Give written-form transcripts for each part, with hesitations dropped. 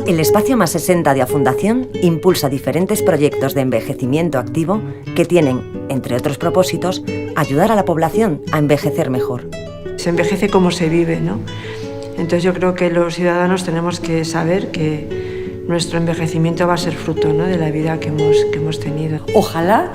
El Espacio Más 60 de A Fundación impulsa diferentes proyectos de envejecimiento activo que tienen, entre otros propósitos, ayudar a la población a envejecer mejor. Se envejece como se vive, ¿no? Entonces yo creo que los ciudadanos tenemos que saber que nuestro envejecimiento va a ser fruto, ¿no?, de la vida que hemos tenido. Ojalá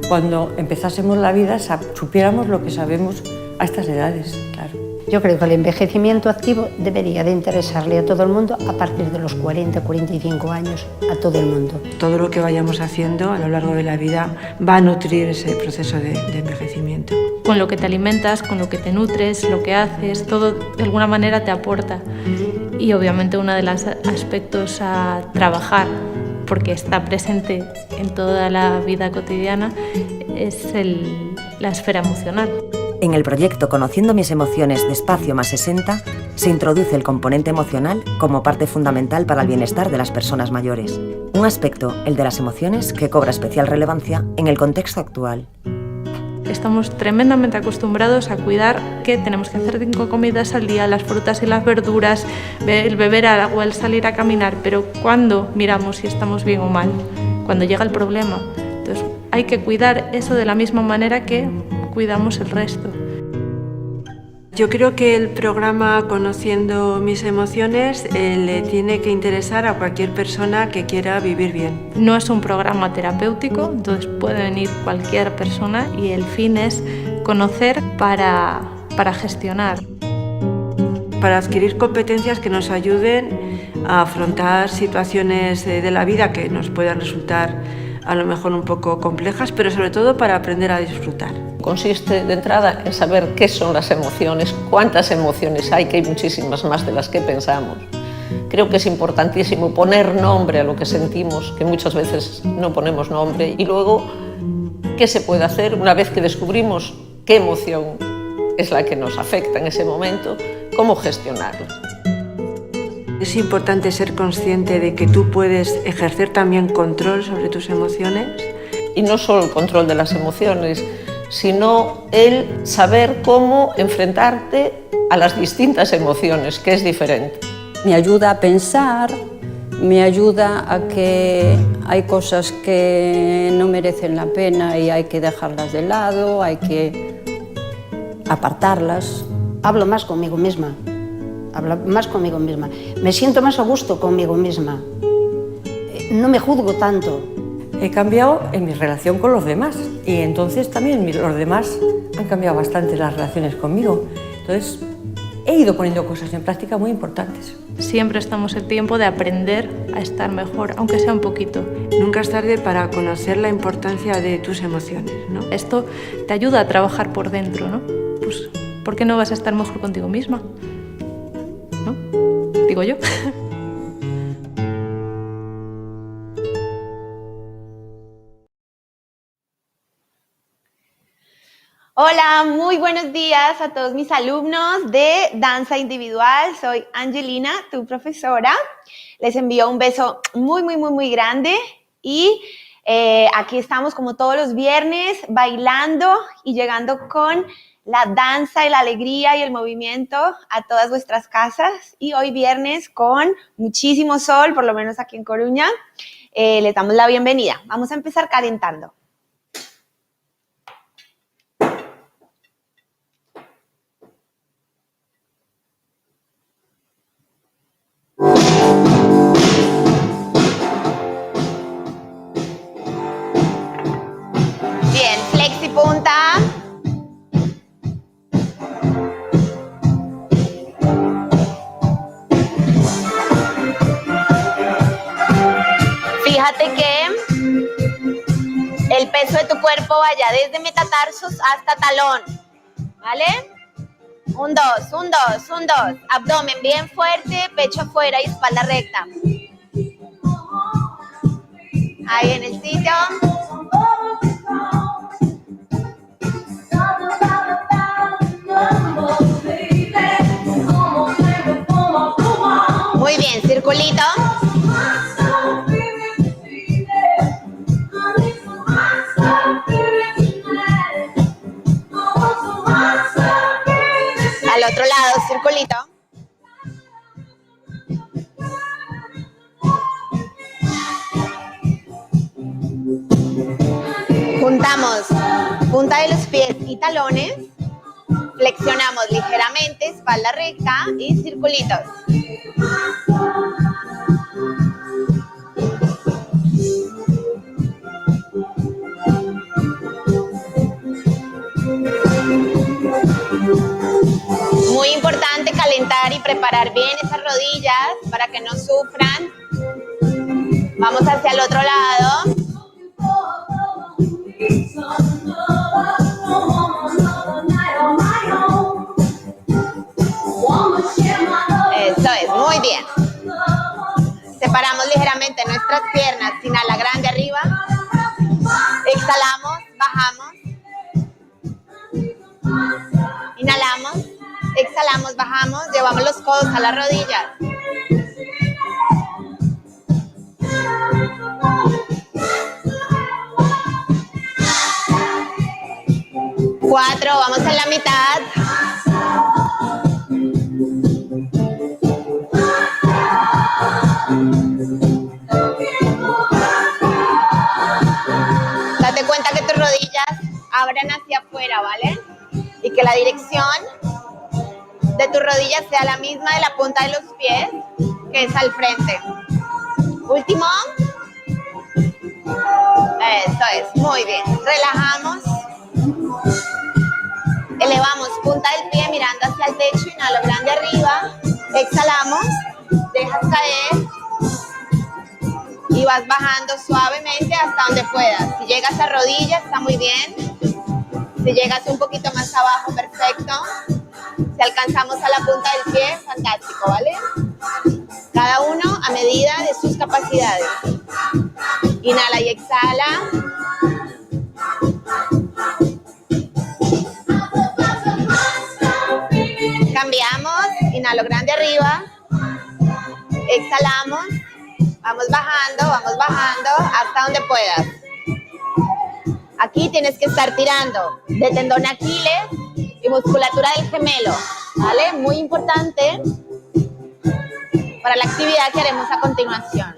cuando empezásemos la vida supiéramos lo que sabemos a estas edades, claro. Yo creo que el envejecimiento activo debería de interesarle a todo el mundo a partir de los 40, 45 años, a todo el mundo. Todo lo que vayamos haciendo a lo largo de la vida va a nutrir ese proceso de envejecimiento. Con lo que te alimentas, con lo que te nutres, lo que haces, todo de alguna manera te aporta. Y obviamente uno de los aspectos a trabajar, porque está presente en toda la vida cotidiana, es la esfera emocional. En el proyecto Conociendo mis emociones de Espacio Más 60 se introduce el componente emocional como parte fundamental para el bienestar de las personas mayores. Un aspecto, el de las emociones, que cobra especial relevancia en el contexto actual. Estamos tremendamente acostumbrados a cuidar que tenemos que hacer 5 comidas al día, las frutas y las verduras, el beber agua, el salir a caminar, pero ¿cuándo miramos si estamos bien o mal? Cuando llega el problema. Entonces hay que cuidar eso de la misma manera que cuidamos el resto. Yo creo que el programa Conociendo mis emociones le tiene que interesar a cualquier persona que quiera vivir bien. No es un programa terapéutico, entonces puede venir cualquier persona y el fin es conocer para gestionar. Para adquirir competencias que nos ayuden a afrontar situaciones de la vida que nos puedan resultar a lo mejor un poco complejas, pero sobre todo para aprender a disfrutar. Consiste de entrada en saber qué son las emociones, cuántas emociones hay, que hay muchísimas más de las que pensamos. Creo que es importantísimo poner nombre a lo que sentimos, que muchas veces no ponemos nombre, y luego qué se puede hacer una vez que descubrimos qué emoción es la que nos afecta en ese momento, cómo gestionarla. Es importante ser consciente de que tú puedes ejercer también control sobre tus emociones. Y no solo el control de las emociones, sino el saber cómo enfrentarte a las distintas emociones, que es diferente. Me ayuda a pensar, me ayuda a que hay cosas que no merecen la pena y hay que dejarlas de lado, hay que apartarlas. Hablo más conmigo misma. Me siento más a gusto conmigo misma. No me juzgo tanto. He cambiado en mi relación con los demás y entonces también los demás han cambiado bastante las relaciones conmigo. Entonces he ido poniendo cosas en práctica muy importantes. Siempre estamos en tiempo de aprender a estar mejor, aunque sea un poquito. Nunca es tarde para conocer la importancia de tus emociones, ¿no? Esto te ayuda a trabajar por dentro, ¿no? Pues, ¿por qué no vas a estar mejor contigo misma? ¿No? Digo yo. Hola, muy buenos días a todos mis alumnos de danza individual. Soy Angelina, tu profesora. Les envío un beso muy grande y aquí estamos como todos los viernes bailando y llegando con la danza y la alegría y el movimiento a todas vuestras casas. Y hoy viernes con muchísimo sol, por lo menos aquí en Coruña, les damos la bienvenida. Vamos a empezar calentando. Bien, flexi punta. Fíjate que el peso de tu cuerpo vaya desde metatarsos hasta talón, ¿vale? 1, 2, 1, 2, 1, 2. Abdomen bien fuerte, pecho afuera y espalda recta. Ahí en el sitio. Muy bien, circulito. Al otro lado, circulito. punta de los pies y talones. Flexionamos ligeramente, espalda recta y circulitos. Muy importante calentar y preparar bien esas rodillas para que no sufran. Vamos hacia el otro lado. Eso es, muy bien. Separamos ligeramente nuestras piernas, inhala grande arriba. Exhalamos, bajamos. Inhalamos, exhalamos, bajamos, llevamos los codos a las rodillas. Cuatro, vamos en la mitad. Date cuenta que tus rodillas abran hacia afuera, ¿vale? Y que la dirección de tus rodillas sea la misma de la punta de los pies, que es al frente. Último. Eso es, muy bien. Relajamos. Elevamos punta del pie mirando hacia el techo, inhalo grande arriba. Exhalamos, dejas caer y vas bajando suavemente hasta donde puedas. Si llegas a rodillas, está muy bien. Si llegas un poquito más abajo, perfecto. Si alcanzamos a la punta del pie, fantástico, ¿vale? Cada uno a medida de sus capacidades. Inhala y exhala. Cambiamos, inhalo grande arriba. Exhalamos. Vamos bajando hasta donde puedas. Aquí tienes que estar tirando de tendón Aquiles y musculatura del gemelo, ¿vale? Muy importante para la actividad que haremos a continuación.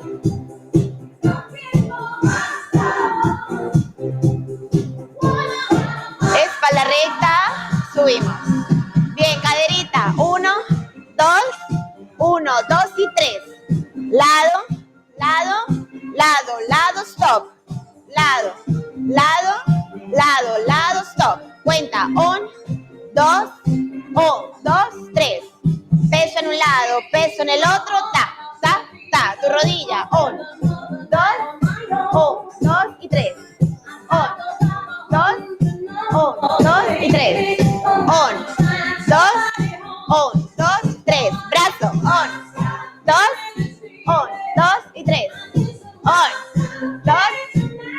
Espalda recta, subimos. Bien, caderita. 1, 2, 1, 2 y 3. Lado, lado, lado, lado, stop. Lado, lado, lado, lado, stop. Cuenta, 1, 2, 1, 2, 3. Peso en un lado, peso en el otro, ta, ta, ta. Tu rodilla, 1, 2, 1, 2 y 3. 1, 2, 1, 2 y 3. 1, 2, 1, 2, 3. Brazo, 1, 2, 1, 2 y 3. 1, 2,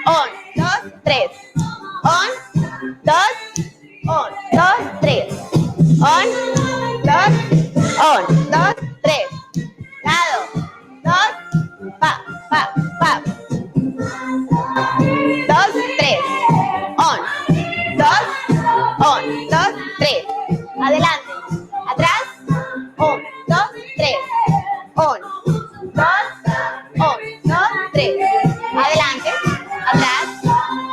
1, 2, 3. 1, 2, 1, 2, 3. 1, 2, 1, 2, 3. Lado, 2, pa, pa, pa. 2, 3. 1, 2, 1, 2, 3. Adelante, atrás. 1, 2, 3. 1, 2, 1, 2, 3. Adelante, atrás.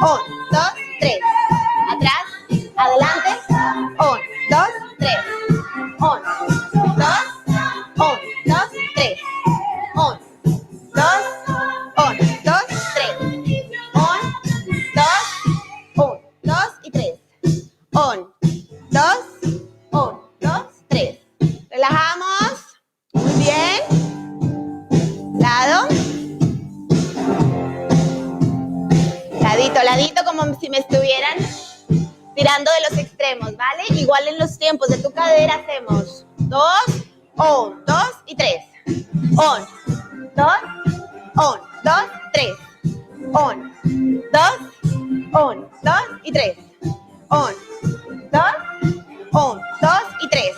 1, 2, 3. Atrás, adelante. 1, 2, 3. 1, 2, 1, 2, 3. 1, 2, 1, 2, 3. 1, 2, 1, 2 y 3. 1, 2, 1, 2, 3. Relajamos. Muy bien. Lado. Ladito, ladito, como si me estuvieran tirando de los extremos, ¿vale? Igual en los tiempos de tu cadera hacemos 2, 1, 2 y 3. 1, 2, 1, 2, 3. 1, 2, 1, 2 y 3. 1, 2, 1, 2 y 3.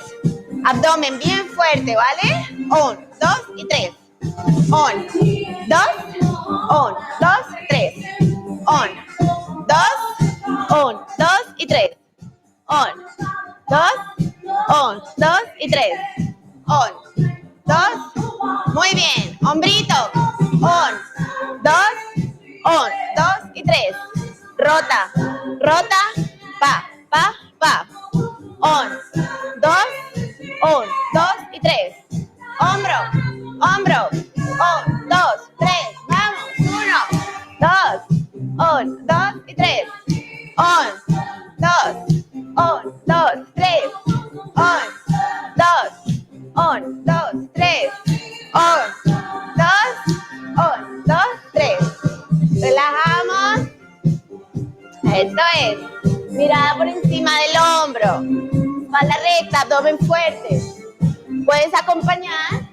Abdomen bien fuerte, ¿vale? 1, 2 y 3. 1, 2, 1, 2, 3. 1, 2, 1, 2 y 3. 1, 2, 1, 2 y 3. 1, 2, muy bien. Hombrito. 1, 2, 1, 2 y 3. Rota, rota, hombro, hombro. 1, 2, 3, vamos. 1, 2, 1, 2 y 3. 1, 2, 1, 2, 3. 1, 2, 1, 2, 3. 1, 2, 1, 2, 3. Relajamos. Esto es. Mirada por encima del hombro. Espalda recta, abdomen fuerte. Puedes acompañar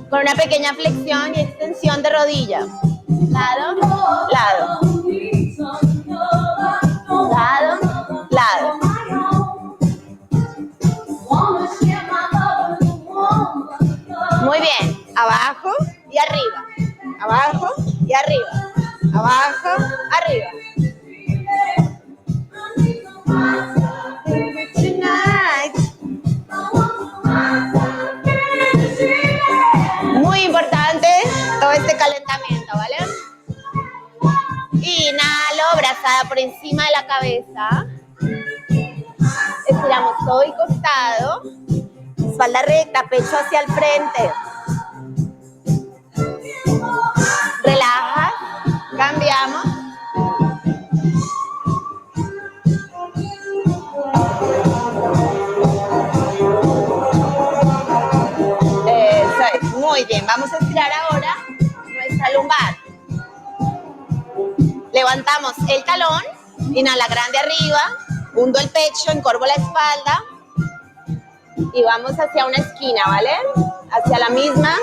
con una pequeña flexión y extensión de rodilla. Lado, lado. Lado, lado. Muy bien. Abajo y arriba. Abajo y arriba. Abajo, arriba. Muy importante todo este calentamiento, ¿vale? Inhalo, brazada por encima de la cabeza. Estiramos todo el costado. Espalda recta, pecho hacia el frente. Relaja. Cambiamos. Eso es. Muy bien. Vamos a estirar ahora nuestra lumbar. Levantamos el talón. Inhala grande arriba. Hundo el pecho, encorvo la espalda. Y vamos hacia una esquina, ¿vale? Hacia la misma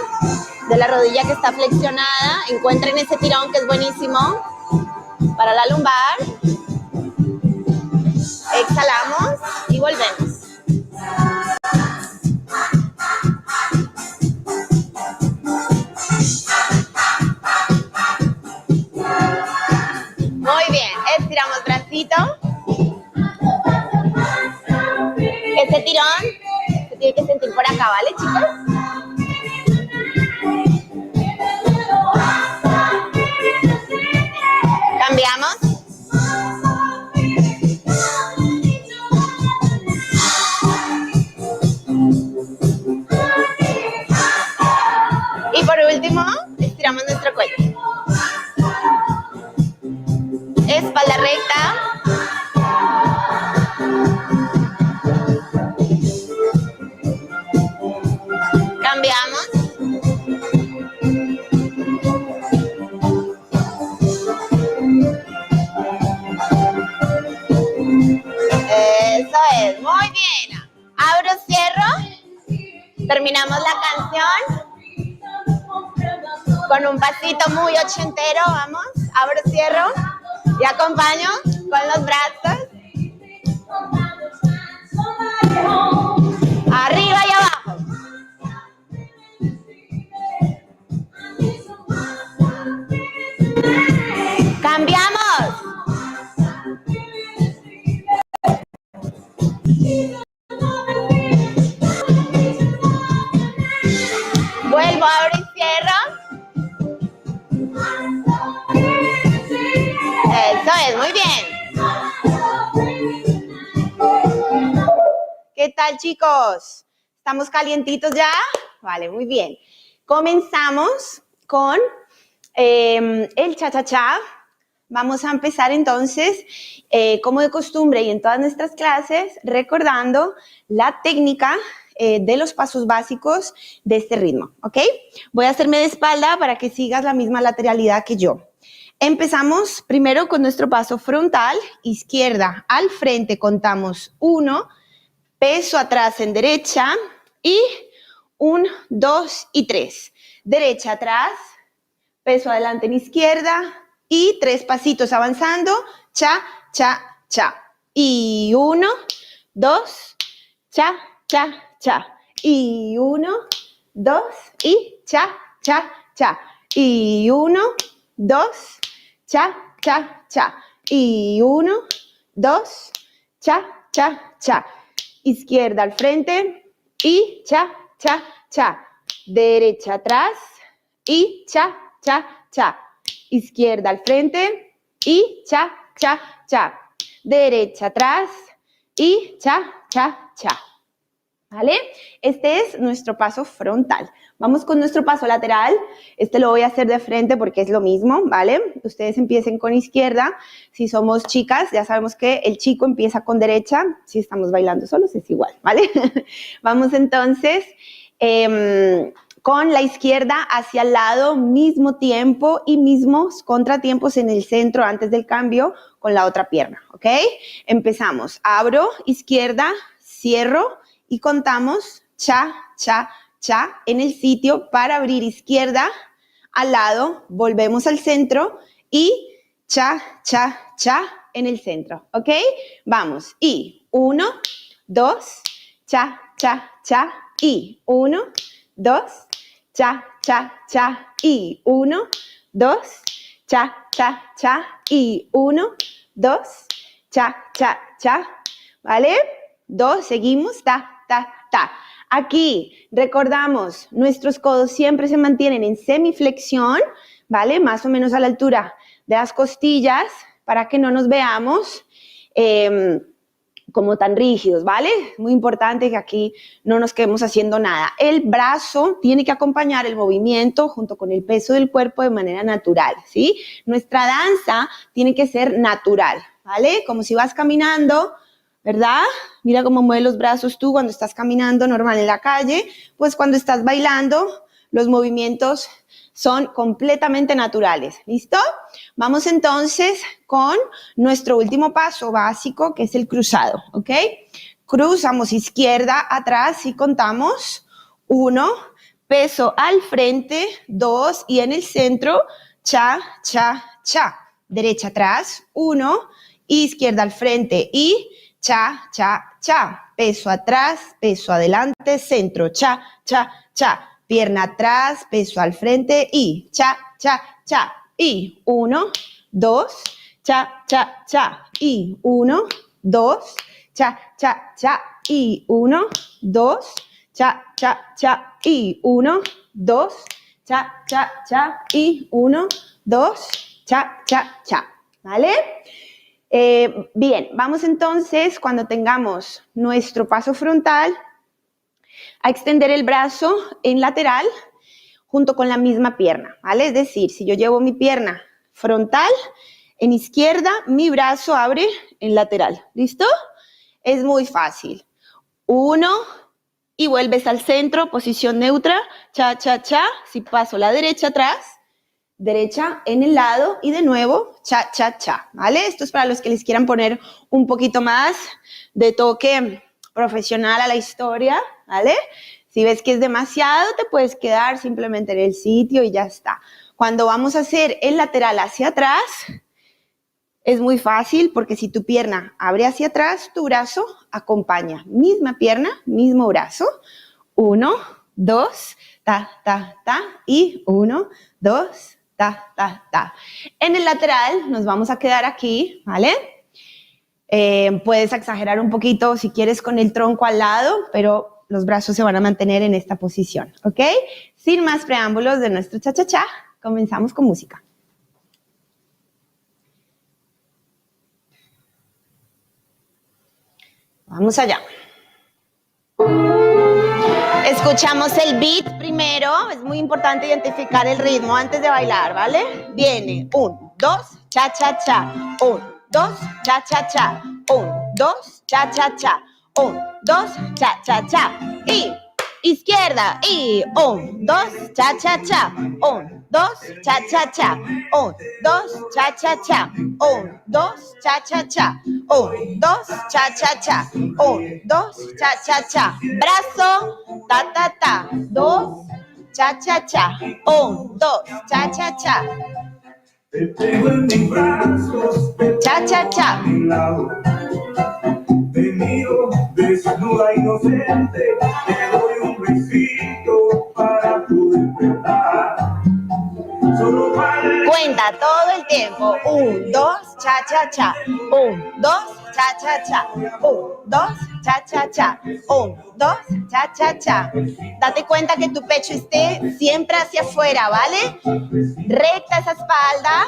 de la rodilla que está flexionada. Encuentren ese tirón que es buenísimo para la lumbar. Exhalamos y volvemos. Muy bien, estiramos bracito. Ese tirón se tiene que sentir por acá, ¿vale, chicos? Cambiamos. Y por último, estiramos nuestro cuello. Espalda recta. Cambiamos. Eso es, muy bien. Abro, cierro. Terminamos la canción con un pasito muy ochentero. Vamos, abro, cierro y acompaño con los brazos. Arriba y abajo. Cambiamos. Vuelvo, abro y cierro. Eso es, muy bien. ¿Qué tal, chicos? ¿Estamos calientitos ya? Vale, muy bien. Comenzamos con el cha-cha-cha. Vamos a empezar entonces, como de costumbre y en todas nuestras clases, recordando la técnica de los pasos básicos de este ritmo, ¿ok? Voy a hacerme de espalda para que sigas la misma lateralidad que yo. Empezamos primero con nuestro paso frontal, izquierda al frente, contamos 1, peso atrás en derecha y 1, 2 y 3. Derecha atrás, peso adelante en izquierda y 3 pasitos avanzando, cha, cha, cha. Y 1, 2, cha, cha, cha. Y 1, 2 y cha, cha, cha. Y 1, 2, cha, cha, cha. Y 1, 2, cha, cha, cha. Izquierda al frente y cha, cha, cha. Derecha atrás y cha, cha, cha. Izquierda al frente y cha, cha, cha. Derecha atrás y cha, cha, cha. ¿Vale? Este es nuestro paso frontal. Vamos con nuestro paso lateral. Este lo voy a hacer de frente porque es lo mismo, ¿vale? Ustedes empiecen con izquierda. Si somos chicas, ya sabemos que el chico empieza con derecha. Si estamos bailando solos, es igual, ¿vale? Vamos entonces con la izquierda hacia el lado, mismo tiempo y mismos contratiempos en el centro antes del cambio con la otra pierna, ¿ok? Empezamos. Abro, izquierda, cierro y contamos cha, cha, cha en el sitio para abrir izquierda al lado, volvemos al centro y cha, cha, cha en el centro, ¿ok? Vamos, y 1, 2, cha, cha, cha, y 1, 2, cha, cha, cha, y 1, 2, cha, cha, cha, y 1, 2, cha, cha, cha, ¿vale? 2, seguimos, ta, ta, ta. Aquí, recordamos, nuestros codos siempre se mantienen en semiflexión, ¿vale? Más o menos a la altura de las costillas para que no nos veamos como tan rígidos, ¿vale? Muy importante que aquí no nos quedemos haciendo nada. El brazo tiene que acompañar el movimiento junto con el peso del cuerpo de manera natural, ¿sí? Nuestra danza tiene que ser natural, ¿vale? Como si vas caminando, ¿verdad? Mira cómo mueves los brazos tú cuando estás caminando normal en la calle, pues cuando estás bailando, los movimientos son completamente naturales. ¿Listo? Vamos entonces con nuestro último paso básico, que es el cruzado, ¿ok? Cruzamos izquierda atrás y contamos 1, peso al frente, 2 y en el centro, cha, cha, cha. Derecha atrás, 1, izquierda al frente y cha, cha, cha. Peso atrás, peso adelante, centro, cha, cha, cha. Pierna atrás, peso al frente y cha, cha, cha. Y 1, 2, cha, cha, cha. Y 1, 2, cha, cha, cha. Y 1, 2, cha, cha, cha. Y 1, 2, cha, cha, cha. Y 1, 2, cha, cha, cha. ¿Vale? Bien, vamos entonces, cuando tengamos nuestro paso frontal, a extender el brazo en lateral junto con la misma pierna, ¿vale? Es decir, si yo llevo mi pierna frontal, en izquierda, mi brazo abre en lateral. ¿Listo? Es muy fácil. 1 y vuelves al centro, posición neutra, cha, cha, cha. Si paso la derecha atrás, derecha en el lado y de nuevo, cha, cha, cha, ¿vale? Esto es para los que les quieran poner un poquito más de toque profesional a la historia, ¿vale? Si ves que es demasiado, te puedes quedar simplemente en el sitio y ya está. Cuando vamos a hacer el lateral hacia atrás, es muy fácil porque si tu pierna abre hacia atrás, tu brazo acompaña. Misma pierna, mismo brazo. 1, 2, ta, ta, ta, y 1, 2, ta, ta, ta. En el lateral nos vamos a quedar aquí, ¿vale? Puedes exagerar un poquito si quieres con el tronco al lado, pero los brazos se van a mantener en esta posición, ¿ok? Sin más preámbulos de nuestro cha-cha-cha, comenzamos con música. Vamos allá. Escuchamos el beat primero, es muy importante identificar el ritmo antes de bailar, ¿vale? Viene 1, 2, cha-cha-cha, 1, 2, cha-cha-cha, 1, 2, cha-cha-cha, 1, 2, cha-cha-cha, y izquierda, y 1, 2, cha-cha-cha, 1, 2, cha-cha-cha, 1, 2, cha-cha-cha, 1, 2, cha-cha-cha, 1, 2, cha-cha-cha, 1, 2, cha-cha-cha, brazo, ta-ta-ta, 2, cha-cha-cha, 1, 2, cha-cha-cha. Te tengo en mis brazos, cha, cha, cha. Te miro desnuda inocente, te doy un besito para tu despertar. Cuenta todo el tiempo. 1, 2, cha, cha, cha. 1, 2, cha, cha, cha. 1, 2, cha, cha, cha. 1, 2, cha, cha, cha. Date cuenta que tu pecho esté siempre hacia afuera, ¿vale? Recta esa espalda.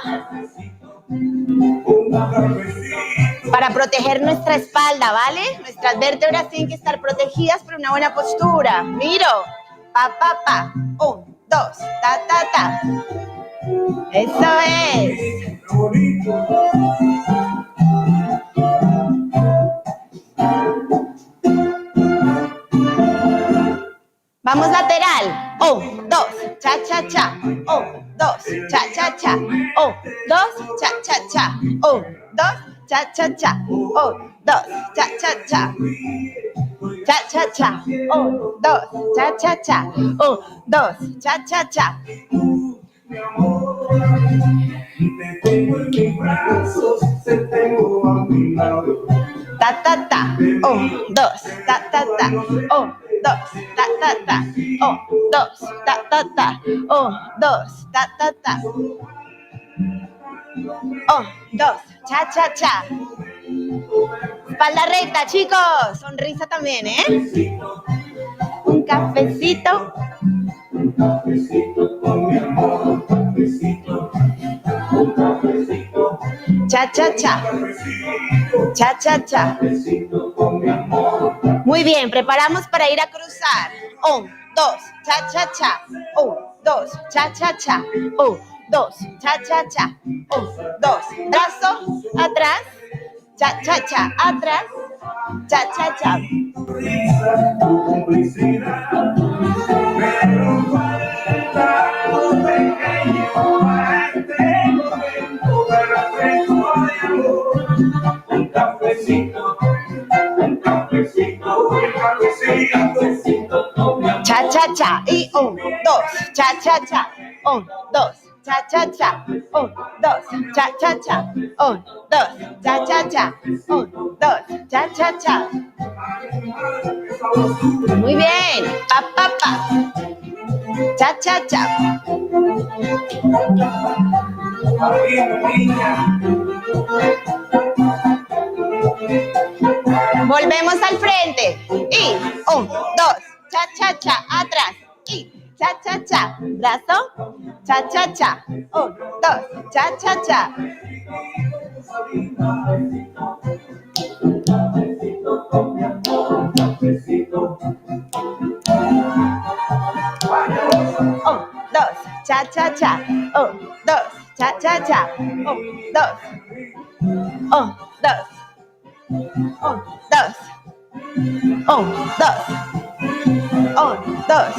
para proteger nuestra espalda, ¿vale? Nuestras vértebras tienen que estar protegidas por una buena postura. Miro, pa, pa, pa, 1, 2, ta, ta, ta. Eso es. Vamos lateral. 1, 2, cha, cha, cha. 1, 2, cha, cha, cha. 1, 2, cha, cha, cha. 1, 2, cha, cha, cha. 1, 2, cha, cha, cha. Cha, cha, cha. 1, 2, cha, cha, cha. 1, 2, cha, cha, cha. Ta, ta, ta. 1, 2, ta, ta, ta. 1, 2, ta, ta, ta. 1, 2, ta, ta, ta. 1, 2, ta, ta, ta. 1, 2, cha, cha, cha. Espalda recta, chicos. Sonrisa también, ¿eh? Un cafecito. Un cafecito con mi amor, un cafecito. Un cafecito. Cha, cha, cha. Cha, cha, cha. Muy bien, preparamos para ir a cruzar. 1, 2, cha, cha, cha. 1, 2, cha, cha, cha. 1, 2, cha, cha, cha. 1, 2, brazo atrás. Cha, cha, cha, atrás. Cha, cha, cha. Un cafecito, un cafecito, un cafecito. Cha, cha, cha. Y 1, 2, cha, cha, cha. 1, 2, cha, cha, cha. 1, 2, cha, cha, cha. 1, 2, cha, cha, cha. 1, 2, cha, cha, cha. Muy bien. Pa, pa, pa. Cha, cha, cha. Volvemos al frente. Y 1, 2, cha, cha, cha, atrás. Y cha, cha, cha. Brazo. Cha, cha, cha. 1, 2, cha, cha, cha. Oh, 2, cha, cha, cha. 1, 2, cha, cha, cha. 1, 2. 1, 2. 1, 2. 1, 2. 2.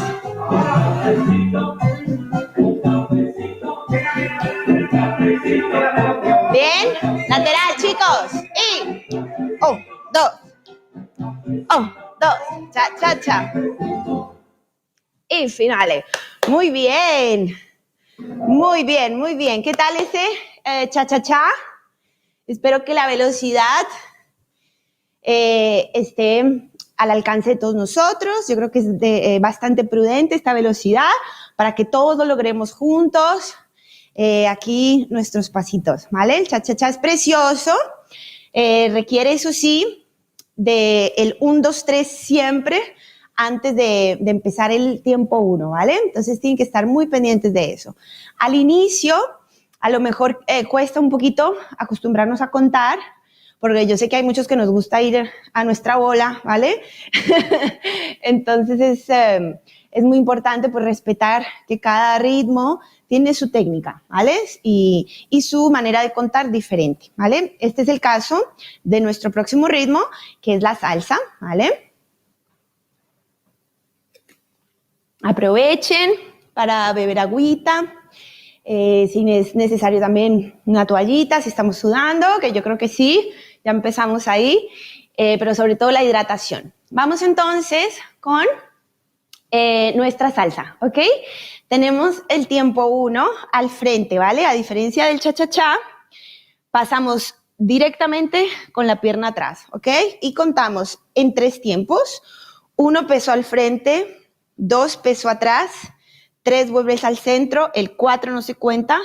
Bien, lateral, chicos. Y 1, 2. 1, 2, cha, cha, cha. Y finales. Muy bien. Muy bien, muy bien. ¿Qué tal ese cha-cha-cha? Espero que la velocidad esté al alcance de todos nosotros. Yo creo que es bastante prudente esta velocidad para que todos lo logremos juntos. Aquí nuestros pasitos, ¿vale? El cha-cha-cha es precioso. Requiere, eso sí, del 1, 2, 3 siempre antes de empezar el tiempo 1, ¿vale? Entonces tienen que estar muy pendientes de eso. Al inicio, a lo mejor cuesta un poquito acostumbrarnos a contar, porque yo sé que hay muchos que nos gusta ir a nuestra bola, ¿vale? Entonces es muy importante pues respetar que cada ritmo tiene su técnica, ¿vale? Y su manera de contar diferente, ¿vale? Este es el caso de nuestro próximo ritmo, que es la salsa, ¿vale? Aprovechen para beber agüita, si es necesario también una toallita, si estamos sudando, que yo creo que sí, ya empezamos ahí, pero sobre todo la hidratación. Vamos entonces con nuestra salsa, ¿ok? Tenemos el tiempo 1 al frente, ¿vale? A diferencia del cha-cha-cha, pasamos directamente con la pierna atrás, ¿ok? Y contamos en 3 tiempos, 1 peso al frente, 2 peso atrás, 3 vuelves al centro, el 4 no se cuenta,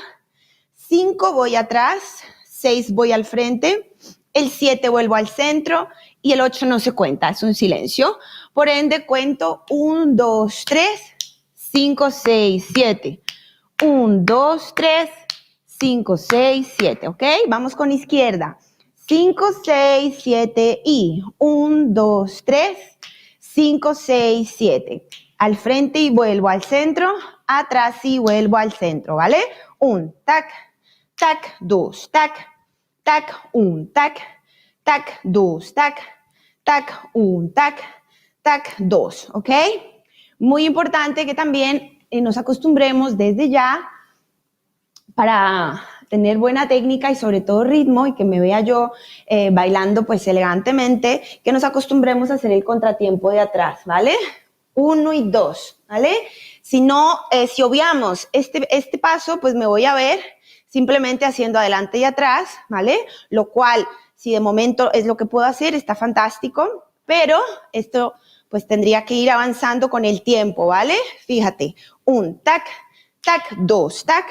5 voy atrás, 6 voy al frente, el 7 vuelvo al centro y el 8 no se cuenta, es un silencio. Por ende cuento 1, 2, 3, 5, 6, 7. 1, 2, 3, 5, 6, 7, ¿ok? Vamos con izquierda. 5, 6, 7 y 1, 2, 3, 5, 6, 7. Al frente y vuelvo al centro, atrás y vuelvo al centro, ¿vale? 1, tac, tac, 2, tac, tac, 1, tac, tac, 2, tac, tac, 1, tac, tac, 2, ¿ok? Muy importante que también nos acostumbremos desde ya para tener buena técnica y sobre todo ritmo y que me vea yo bailando pues elegantemente, que nos acostumbremos a hacer el contratiempo de atrás, ¿vale? 1 y 2, ¿vale? Si no, si obviamos este paso, pues me voy a ver simplemente haciendo adelante y atrás, ¿vale? Lo cual, si de momento es lo que puedo hacer, está fantástico, pero esto pues tendría que ir avanzando con el tiempo, ¿vale? Fíjate, 1, tac, tac, 2, tac,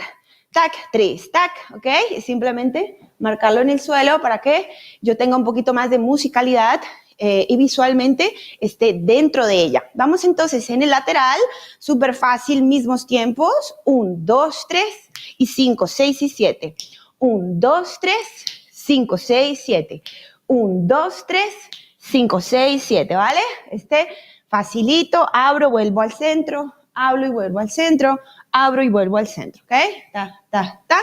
tac, 3, tac, ¿ok? Es simplemente marcarlo en el suelo para que yo tenga un poquito más de musicalidad y visualmente esté dentro de ella. Vamos entonces en el lateral, súper fácil, mismos tiempos, 1, 2, 3 y 5, 6 y 7. 1, 2, 3, 5, 6, 7. 1, 2, 3, 5, 6, 7, ¿vale? Facilito, abro, vuelvo al centro, abro y vuelvo al centro, abro y vuelvo al centro, ¿ok? Ta, ta, ta,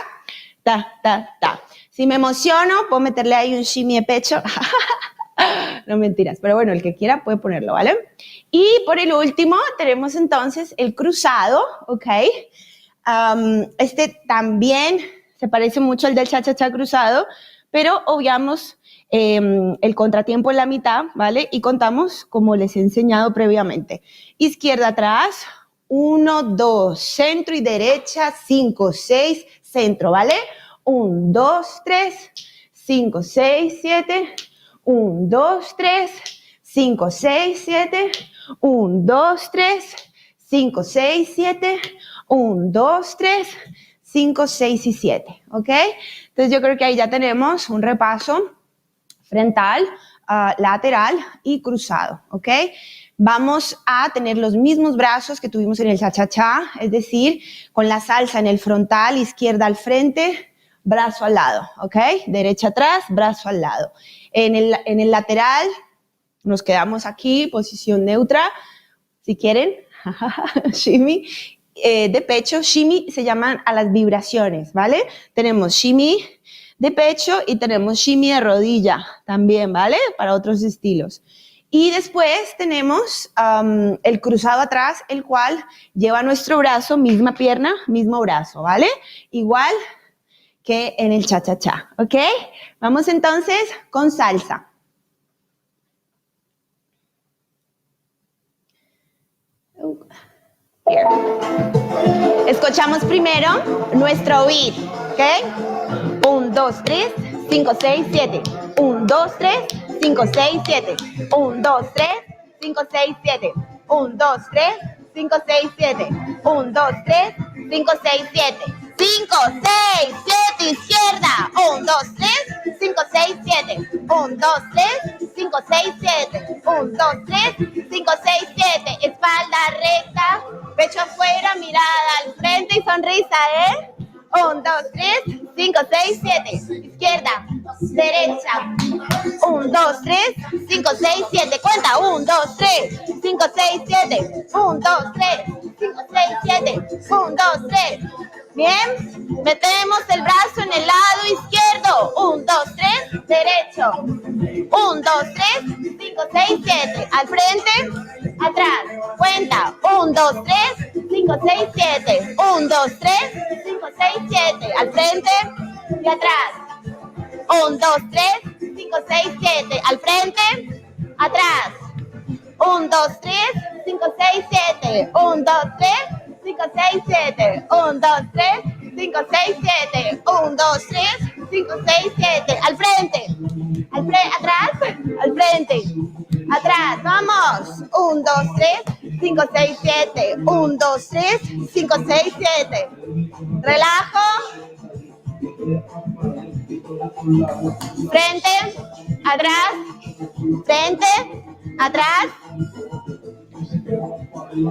ta, ta, ta. Si me emociono, puedo meterle ahí un shimmy de pecho. No mentiras, pero bueno, el que quiera puede ponerlo, ¿vale? Y por el último tenemos entonces el cruzado, ¿ok? También se parece mucho al del cha-cha-cha cruzado, pero obviamos el contratiempo en la mitad, ¿vale? Y contamos como les he enseñado previamente. Izquierda atrás, 1, 2, centro y derecha, 5, 6, centro, ¿vale? 1, 2, 3, 5, 6, 7, 1, 2, 3, 5, 6, 7, 1, 2, 3, 5, 6, 7, 1, 2, 3, 5, 6 y 7, ¿ok? Entonces yo creo que ahí ya tenemos un repaso frontal, lateral y cruzado, ¿ok? Vamos a tener los mismos brazos que tuvimos en el cha-cha-cha, es decir, con la salsa en el frontal, izquierda al frente, brazo al lado, ¿ok? Derecha atrás, brazo al lado. En el lateral nos quedamos aquí, posición neutra, si quieren, shimmy, de pecho, shimmy se llaman a las vibraciones, ¿vale? Tenemos shimmy de pecho y tenemos shimmy de rodilla también, ¿vale? Para otros estilos. Y después tenemos el cruzado atrás, el cual lleva nuestro brazo, misma pierna, mismo brazo, ¿vale? Igual que en el cha-cha-cha, ¿ok? Vamos entonces con salsa. Here. Escuchamos primero nuestro beat, ¿ok? 1, 2, 3, 5, 6, 7. 1, 2, 3, 5, 6, 7. 1, 2, 3, 5, 6, 7. 1, 2, 3, 5, 6, 7. 1, 2, 3, 5, 6, 7. 5, 6, 7, izquierda. 1, 2, 3, 5, 6, 7. 1, 2, 3, 5, 6, 7. 1, 2, 3, 5, 6, 7. Espalda recta, pecho afuera, mirada al frente y sonrisa, ¿eh? 1, 2, 3, 5, 6, 7. Izquierda, derecha. 1, 2, 3, 5, 6, 7. Cuenta. 1, 2, 3, 5, 6, 7. 1, 2, 3, 5, 6, 7. 1, 2, 3. Bien. Metemos el brazo en el lado izquierdo. 1, 2, 3, derecho. 1, 2, 3, 5, 6, 7. Al frente, atrás. Cuenta. 1, 2, 3, 5, 6, 7. 1, 2, 3, 5, 6, 7. Al frente y atrás. 1, 2, 3, 5, 6, 7. Al frente, atrás. 1, 2, 3, 5, 6, 7. 1, 2, 3, 5, 6, 7. 1, 2, 3, 5, 6, 7. 1, 2, 3, 5, 6, 7. Al frente. Atrás. Al frente. Atrás. Vamos. 1, 2, 3, 5, 6, 7. 1, 2, 3, 5, 6, 7. Relajo. Frente. Atrás. Frente. Atrás. Al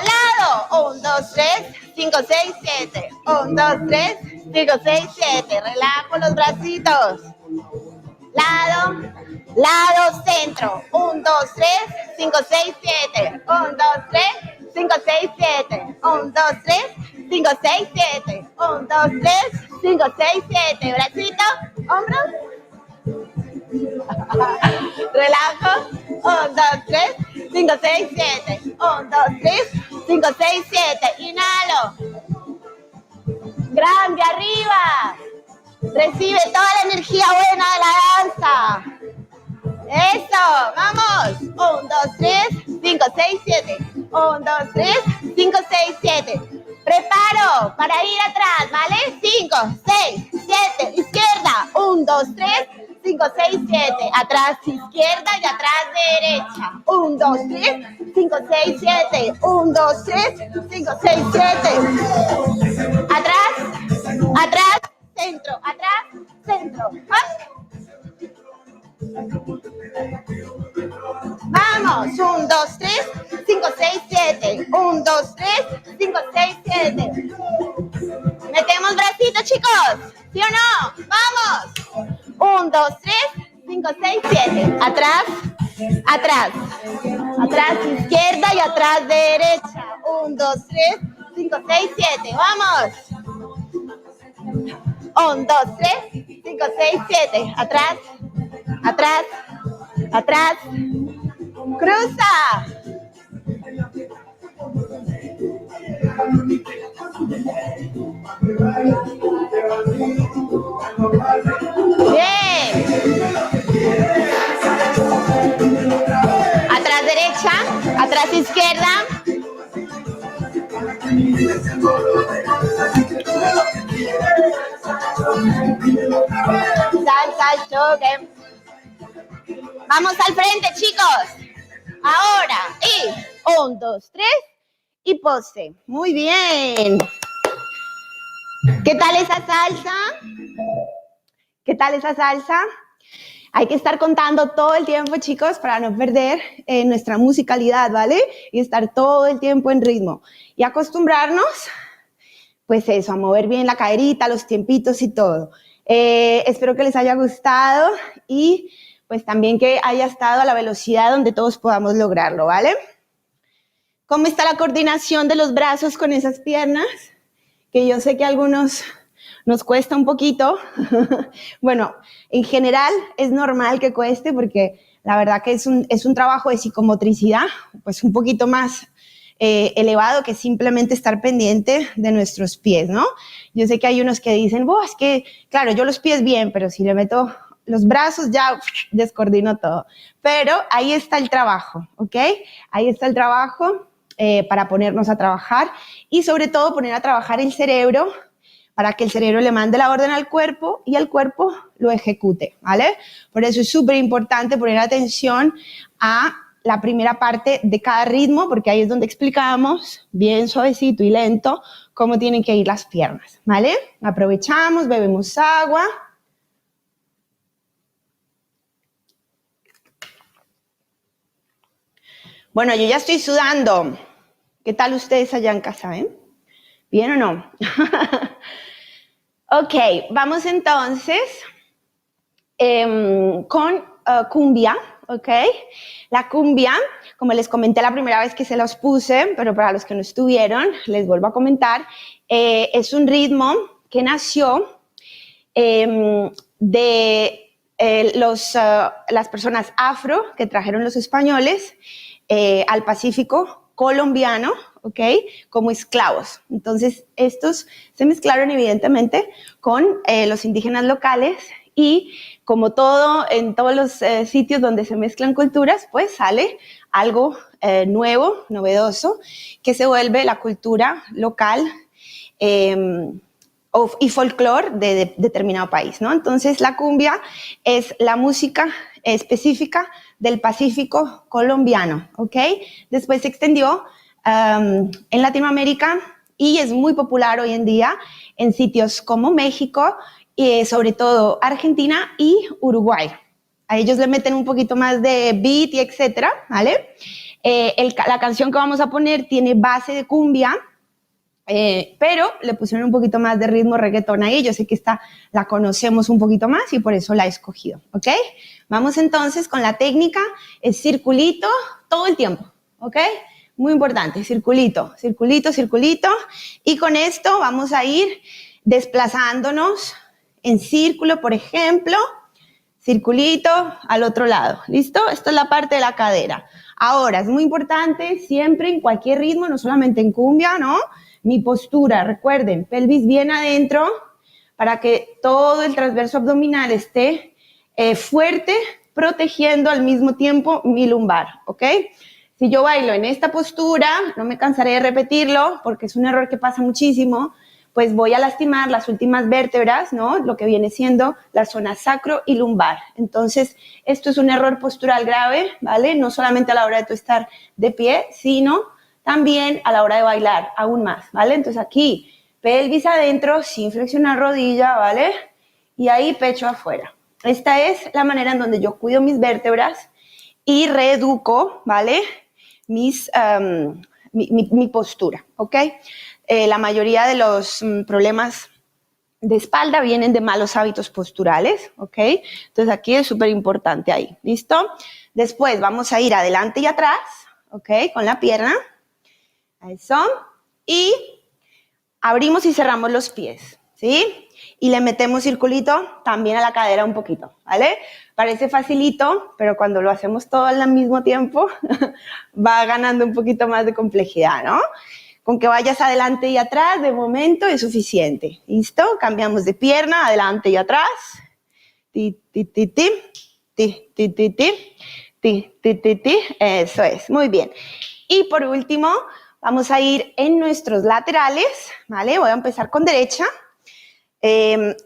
lado, 1, 2, 3, 5, 6, 7. 1, 2, 3, 5, 6, 7. Relajo los bracitos. Lado, lado, centro. 1, 2, 3, 5, 6, 7. 1, 2, 3, 5, 6, 7. 1, 2, 3, 5, 6, 7. 1, 2, 3, 5, 6, 7. Bracito, hombros. Relajo. 1, 2, 3, 5, 6, 7. 1, 2, 3, 5, 6, 7. Inhalo. Grande arriba. Recibe toda la energía buena de la danza. Eso, vamos. 1, 2, 3, 5, 6, 7. 1, 2, 3, 5, 6, 7. Preparo para ir atrás, ¿vale? 5, 6, 7. Izquierda. 1, 2, 3, 5, 6, 7. Atrás izquierda y atrás derecha. 1, 2, 3, 5, 6, 7. 1, 2, 3, 5, 6, 7. Atrás, atrás, centro, atrás, centro. Vamos, 1, 2, 3, 5, 6, 7. 1, 2, 3, 5, 6, 7. Metemos bracitos, chicos. ¿Sí o no? Vamos. 1, 2, 3, 5, 6, 7. Atrás, atrás. Atrás, izquierda y atrás, derecha. 1, 2, 3, 5, 6, 7. Vamos. 1, 2, 3, 5, 6, 7. Atrás, atrás, atrás. Cruza. Bien. Atrás derecha, atrás izquierda. Salsa al choque. Vamos al frente, chicos. Ahora, y 1, 2, 3 y pose. Muy bien. ¿Qué tal esa salsa? ¿Qué tal esa salsa? Hay que estar contando todo el tiempo, chicos, para no perder nuestra musicalidad, ¿vale? Y estar todo el tiempo en ritmo. Y acostumbrarnos, pues eso, a mover bien la caderita, los tiempitos y todo. Espero que les haya gustado y pues también que haya estado a la velocidad donde todos podamos lograrlo, ¿vale? ¿Cómo está la coordinación de los brazos con esas piernas? Que yo sé que a algunos nos cuesta un poquito. Bueno, en general es normal que cueste porque la verdad que es un trabajo de psicomotricidad, pues un poquito más elevado que simplemente estar pendiente de nuestros pies, ¿no? Yo sé que hay unos que dicen, es que, claro, yo los pies bien, pero si le meto los brazos ya descoordino todo. Pero ahí está el trabajo, ¿ok? Ahí está el trabajo para ponernos a trabajar y sobre todo poner a trabajar el cerebro para que el cerebro le mande la orden al cuerpo y el cuerpo lo ejecute, ¿vale? Por eso es súper importante poner atención a la primera parte de cada ritmo, porque ahí es donde explicamos bien suavecito y lento cómo tienen que ir las piernas, ¿vale? Aprovechamos, bebemos agua. Bueno, yo ya estoy sudando. ¿Qué tal ustedes allá en casa, ¿Bien o no? Ok, vamos entonces con cumbia, ¿ok? La cumbia, como les comenté la primera vez que se los puse, pero para los que no estuvieron, les vuelvo a comentar, es un ritmo que nació de las personas afro que trajeron los españoles al Pacífico colombiano, ¿ok? Como esclavos. Entonces, estos se mezclaron evidentemente con los indígenas locales y como todo, en todos los sitios donde se mezclan culturas, pues sale algo nuevo, novedoso, que se vuelve la cultura local y folclore de determinado país, ¿no? Entonces, la cumbia es la música específica del Pacífico colombiano, ¿ok? Después se extendió en Latinoamérica y es muy popular hoy en día en sitios como México sobre todo Argentina y Uruguay. A ellos le meten un poquito más de beat y etcétera, ¿vale? La canción que vamos a poner tiene base de cumbia, pero le pusieron un poquito más de ritmo reggaetón ahí. Yo sé que esta la conocemos un poquito más y por eso la he escogido, ¿ok? Vamos entonces con la técnica, es circulito todo el tiempo, ¿ok? Muy importante, circulito, circulito, circulito. Y con esto vamos a ir desplazándonos en círculo, por ejemplo, circulito al otro lado, ¿listo? Esto es la parte de la cadera. Ahora, es muy importante siempre en cualquier ritmo, no solamente en cumbia, ¿no? Mi postura, recuerden, pelvis bien adentro para que todo el transverso abdominal esté fuerte, protegiendo al mismo tiempo mi lumbar, ¿ok? Si yo bailo en esta postura, no me cansaré de repetirlo porque es un error que pasa muchísimo, pues voy a lastimar las últimas vértebras, ¿no? Lo que viene siendo la zona sacro y lumbar. Entonces, esto es un error postural grave, ¿vale? No solamente a la hora de tú estar de pie, sino también a la hora de bailar, aún más, ¿vale? Entonces aquí, pelvis adentro, sin flexionar rodilla, ¿vale? Y ahí pecho afuera. Esta es la manera en donde yo cuido mis vértebras y reeduco, ¿vale? Mi postura, ¿ok? La mayoría de los problemas de espalda vienen de malos hábitos posturales, ¿ok? Entonces aquí es súper importante ahí, ¿listo? Después vamos a ir adelante y atrás, ¿ok? Con la pierna, eso, y abrimos y cerramos los pies, ¿sí? Y le metemos circulito también a la cadera un poquito, ¿vale? Parece facilito, pero cuando lo hacemos todo al mismo tiempo, va ganando un poquito más de complejidad, ¿no? Con que vayas adelante y atrás, de momento es suficiente. ¿Listo? Cambiamos de pierna, adelante y atrás. Ti, ti, ti, ti. Ti, ti, ti, ti. Ti, ti, ti, ti. Eso es. Muy bien. Y por último, vamos a ir en nuestros laterales, ¿vale? Voy a empezar con derecha.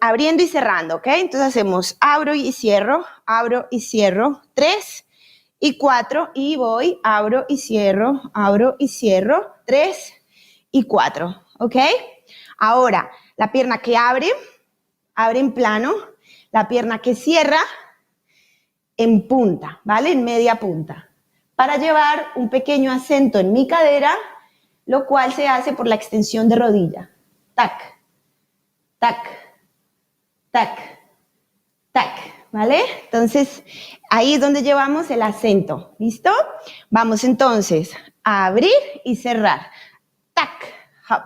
Abriendo y cerrando, ¿ok? Entonces hacemos abro y cierro, 3 y 4, y voy, abro y cierro, 3 y 4, ¿ok? Ahora, la pierna que abre en plano, la pierna que cierra en punta, ¿vale? En media punta, para llevar un pequeño acento en mi cadera, lo cual se hace por la extensión de rodilla. Tac, tac, tac, tac, ¿vale? Entonces, ahí es donde llevamos el acento, ¿listo? Vamos entonces a abrir y cerrar. Tac, hop,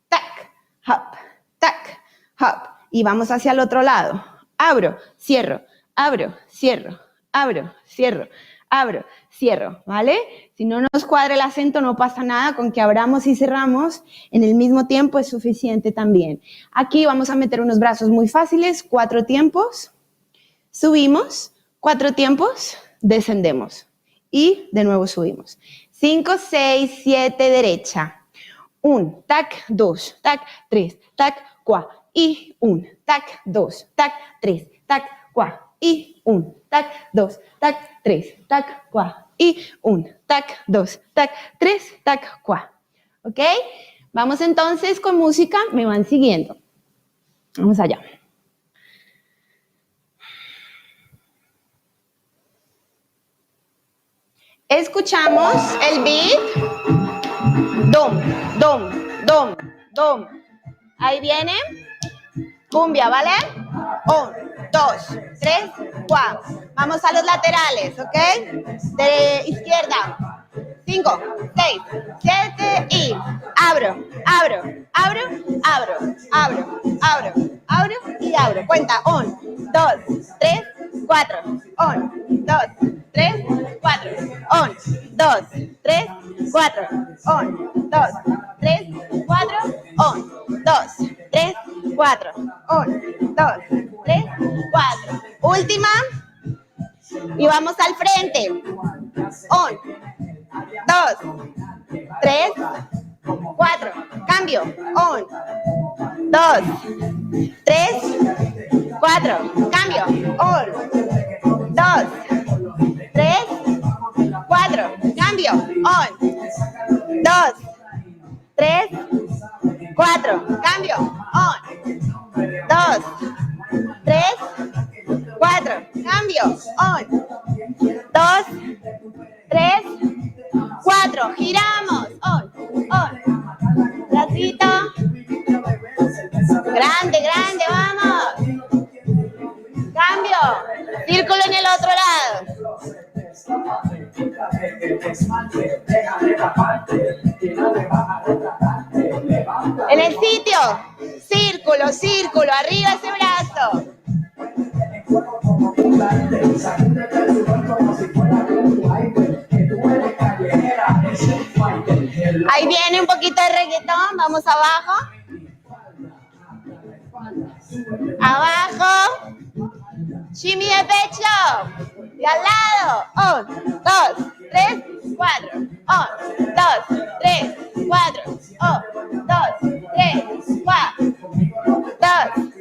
tac, hop, tac, hop. Y vamos hacia el otro lado. Abro, cierro, abro, cierro, abro, cierro, abro, cierro, ¿vale? Si no nos cuadra el acento, no pasa nada, con que abramos y cerramos en el mismo tiempo es suficiente también. Aquí vamos a meter unos brazos muy fáciles, 4 tiempos, subimos, 4 tiempos, descendemos y de nuevo subimos. 5, 6, 7, derecha. 1, tac, 2, tac, 3, tac, 4, y 1, tac, 2, tac, 3, tac, 4, y 1, tac, 2, tac, 3, tac, 4, y 1, tac, 2, tac, 3, tac, 4. ¿Ok? Vamos entonces con música, me van siguiendo. Vamos allá. Escuchamos el beat. Dom, dom, dom, dom. Ahí viene. Cumbia, ¿vale? 1, 2, 3, 4. Vamos a los laterales, ¿ok? De izquierda. 5, 6, 7 y abro, abro, abro, abro, abro, abro, abro y abro. Cuenta 1, 2, 3, 4. 1, 2, 3, 4. 1, 2, 3, 4. 1, 2, 3, 4. 1, 2, 3, 4. 1, 2, 3, 4. Última. Y vamos al frente. 1, 2, 3, 4. Cambio. 1, 2, 3, 4. Cambio. 1, 2, 3, 4. Cambio. 1, 2, 3, 4. Cambio. 1, 2, 3, 4. Cambio. 1, 2, 3, 4. Giramos. 1. Bracito. Grande, grande, vamos. Cambio. Círculo en el otro lado. En el sitio. Círculo, círculo. Arriba ese brazo. Ahí viene un poquito de reggaetón. Vamos abajo. Abajo. Shimmy de pecho. Y al lado. 1, 2, 3, 4. 1, 2, 3, 4. 1, 2, 3, 4. 2,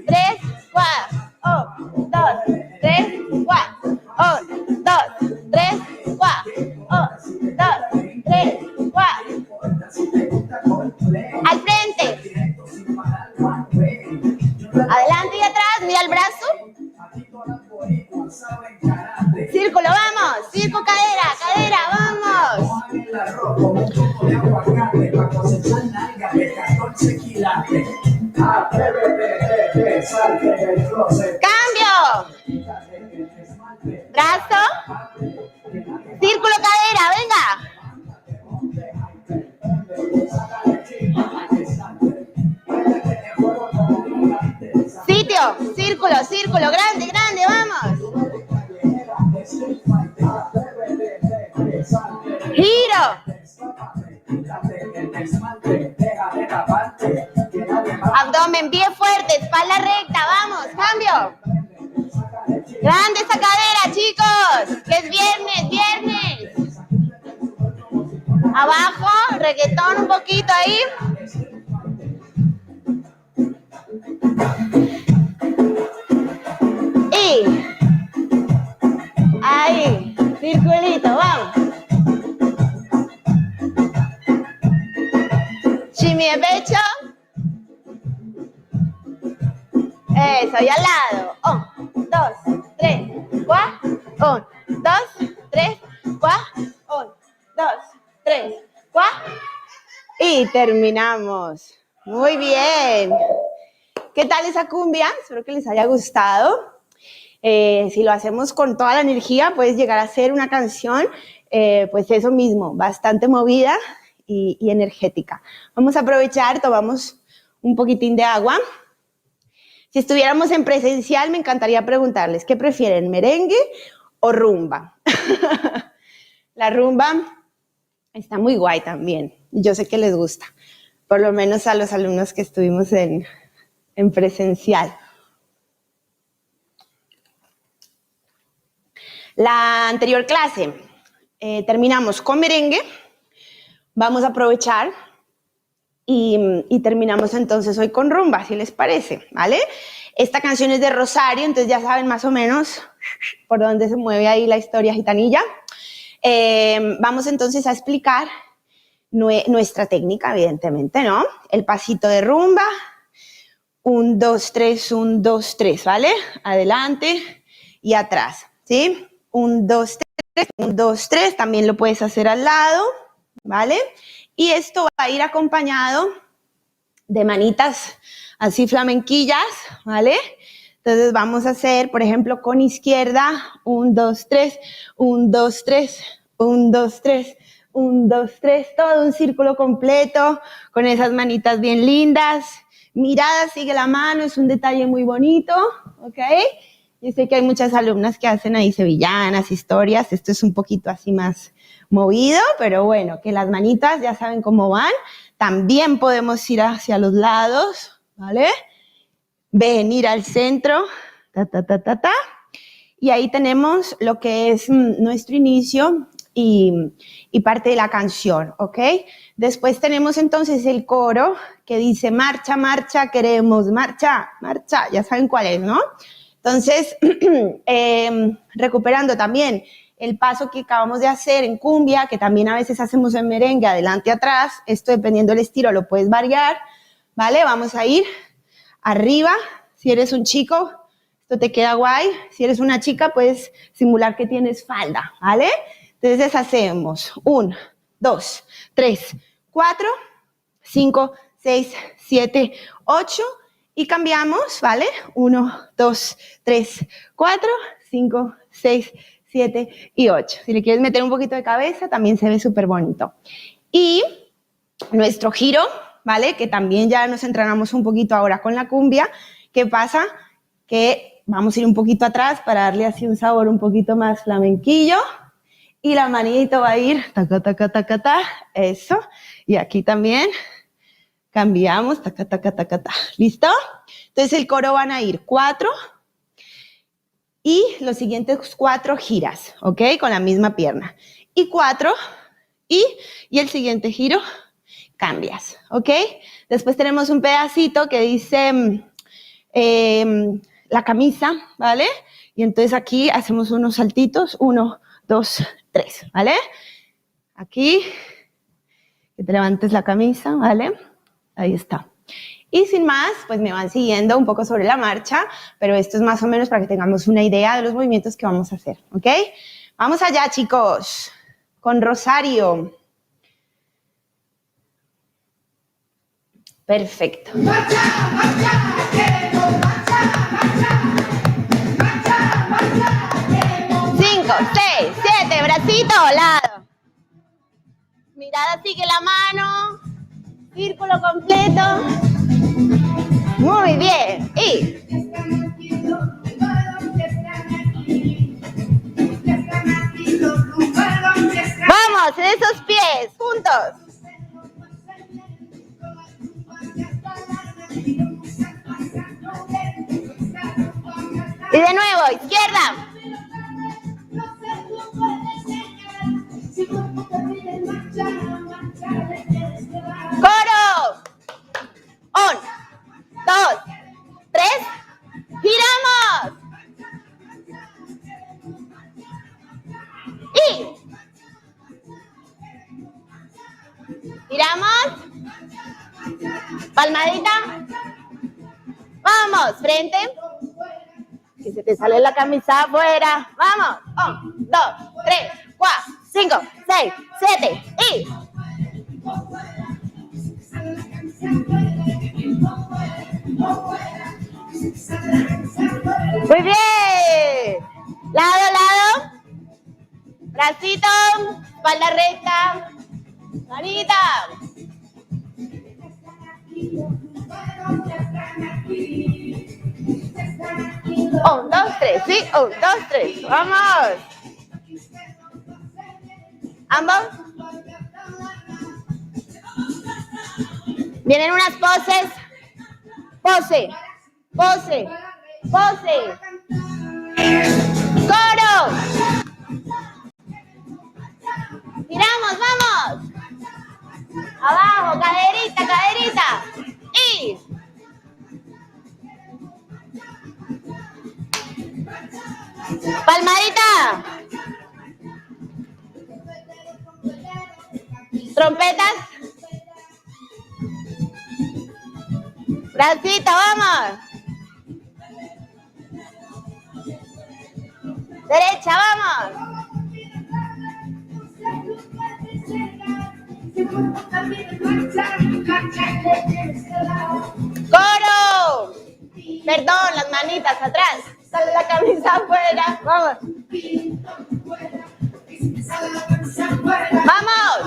3, 4. 1, 2, 3, 4. 1, 2, 3, 4. 1, 2, 3, 4. Al frente. Adelante y atrás. Mira el brazo. Círculo, vamos. Circo, cadera, cadera, vamos. Cambio. Brazo. Círculo, cadera, venga. Sitio, círculo, círculo, grande, grande, vamos. Giro. Abdomen, pie fuerte, espalda recta, vamos, cambio. Grande esa cadera, chicos, que es viernes, viernes. Abajo, reggaetón un poquito ahí. Y ahí, circulito, vamos. Shimmy de pecho. Eso, y al lado. 1, 2, 3, 4. 1, 2, 3, 4. 1, 2, 3, 4. Y terminamos. Muy bien. ¿Qué tal esa cumbia? Espero que les haya gustado. Si lo hacemos con toda la energía, puedes llegar a ser una canción, pues eso mismo, bastante movida y energética. Vamos a aprovechar, tomamos un poquitín de agua. Si estuviéramos en presencial, me encantaría preguntarles, ¿qué prefieren, merengue o rumba? La rumba está muy guay también. Yo sé que les gusta, por lo menos a los alumnos que estuvimos en presencial. La anterior clase terminamos con merengue. Vamos a aprovechar y terminamos entonces hoy con rumba, si les parece, ¿vale? Esta canción es de Rosario, entonces ya saben más o menos por dónde se mueve ahí la historia gitanilla. Vamos entonces a explicar nuestra técnica, evidentemente, ¿no? El pasito de rumba. 1, 2, 3, 1, 2, 3, ¿vale? Adelante y atrás, ¿sí? 1, 2, 3, 1, 2, 3. También lo puedes hacer al lado, ¿vale? Y esto va a ir acompañado de manitas así flamenquillas, ¿vale? Entonces vamos a hacer, por ejemplo, con izquierda, 1, 2, 3, 1, 2, 3, 1, 2, 3, 1, 2, 3, todo un círculo completo con esas manitas bien lindas. Mirada, sigue la mano, es un detalle muy bonito, ¿ok? Yo sé que hay muchas alumnas que hacen ahí sevillanas, historias, esto es un poquito así más movido, pero bueno, que las manitas ya saben cómo van. También podemos ir hacia los lados, ¿vale? Venir al centro, ta, ta, ta, ta, ta. Y ahí tenemos lo que es nuestro inicio y parte de la canción, ¿ok? Después tenemos entonces el coro que dice marcha, marcha, queremos, marcha, marcha, ya saben cuál es, ¿no? Entonces, recuperando también el paso que acabamos de hacer en cumbia, que también a veces hacemos en merengue, adelante, atrás, esto dependiendo del estilo lo puedes variar, ¿vale? Vamos a ir arriba, si eres un chico, Esto te queda guay. Si eres una chica, puedes simular que tienes falda, ¿vale? Entonces hacemos 1, 2, 3, 4, 5, 6, 7, 8 y cambiamos, ¿vale? 1, 2, 3, 4, 5, 6, 7 y 8. Si le quieres meter un poquito de cabeza, también se ve súper bonito. Y nuestro giro, ¿vale? Que también ya nos entrenamos un poquito ahora con la cumbia. ¿Qué pasa? Que vamos a ir un poquito atrás para darle así un sabor un poquito más flamenquillo. Y la manito va a ir, taca, taca, taca, taca, eso. Y aquí también cambiamos, taca, taca, taca, taca. ¿Listo? Entonces el coro van a ir 4 y los siguientes 4 giras, ¿ok? Con la misma pierna. Y 4 y el siguiente giro cambias, ¿ok? Después tenemos un pedacito que dice la camisa, ¿vale? Y entonces aquí hacemos unos saltitos, 1, 2, 3, ¿vale? Aquí, que te levantes la camisa, ¿vale? Ahí está. Y sin más, pues me van siguiendo un poco sobre la marcha, pero esto es más o menos para que tengamos una idea de los movimientos que vamos a hacer, ¿ok? Vamos allá, chicos, con Rosario. Perfecto. 5, 6, 7, bracito, lado. Mirada sigue la mano. Círculo completo. Muy bien. Y vamos, en esos pies, juntos. Y de nuevo, izquierda. Coro. 1, 2, 3. Giramos. Y giramos. Palmadita. Vamos, frente. Que se te sale la camisa afuera. Vamos. 1, 2, 3, 4, 5, 6, 7 y... Muy bien. Lado, lado. Bracito. Espalda recta. Manita. 1, 2, 3, sí, 1, 2, 3, vamos. Ambos. Vienen unas poses. Pose, pose, pose. Coro. Giramos, vamos. Abajo, caderita, caderita. Y... palmadita. Trompetas. Bracito, vamos. Derecha, vamos. Coro. Perdón, las manitas atrás. Sale la camisa afuera. Vamos. Vamos.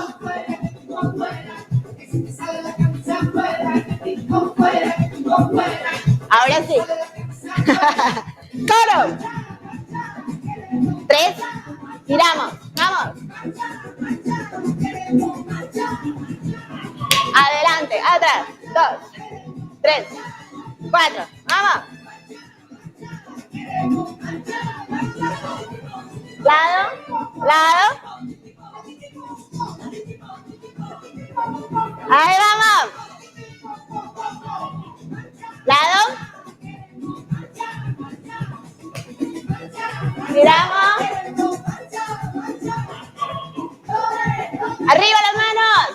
Ahora sí. Coro. 3. Giramos. Vamos. Adelante, atrás. 2, 3, 4. Vamos. Lado, lado. Ahí vamos. Lado. Giramos. Arriba las manos.